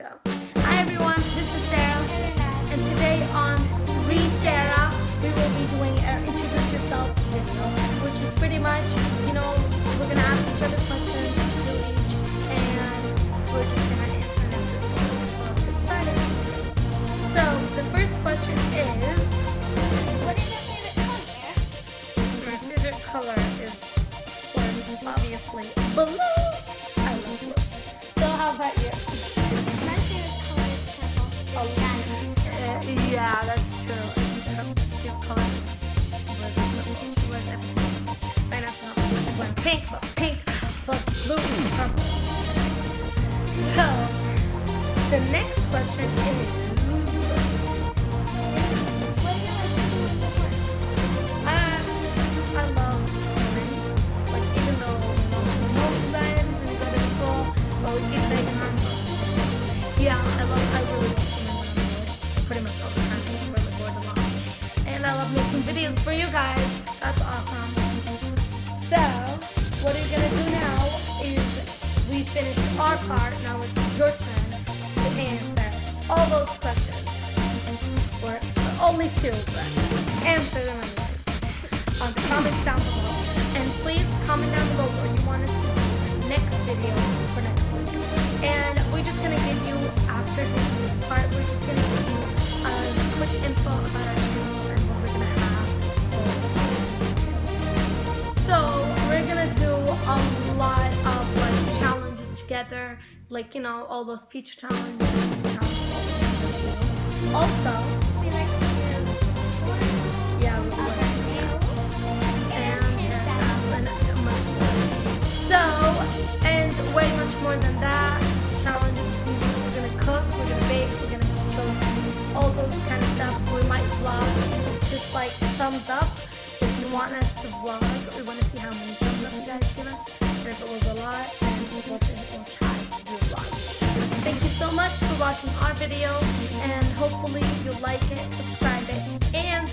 Go. Hi everyone, this is Sarah, and today on Sarah, we will be doing an introduce yourself video, which is pretty much, we're gonna ask each other questions to each, and we're just gonna answer them. So let's get started. So the first question is, What is your favorite color? my favorite color is, obviously, blue. I love blue. So how about you? My favorite color is purple. Yeah, that's true. Your color was pineapple went pink, but pink plus blue is purple. So the next question is, What do you like to do in the morning? I love swimming. Like even though most times when we go to school, but we keep taking our yeah, I really love swimming when I'm bored. Pretty much all the time when I'm really bored a lot. And I love making videos for you guys. That's awesome. So, what we're gonna do now is we finished our part. Now it's your turn to answer all those questions. Or only two, but answer them anyways. On the comments down below. And please comment down below what you want us to do in the next video for next week. And we're just gonna give you, after this part, we're just gonna give you quick info about our channel and what we're gonna have. So we're gonna do a lot of like challenges together, like all those pizza challenges. Also, We like to do yeah, we will. So, and way much more than that, challenges, we're gonna cook, we're gonna bake, we're gonna show you all those kind of stuff. We might vlog, just like thumbs up if you want us to vlog. We want to see how many thumbs up you guys give us. And if it was a lot, then we'll try to do a vlog. Thank you so much for watching our video, and hopefully you like it, subscribe it, and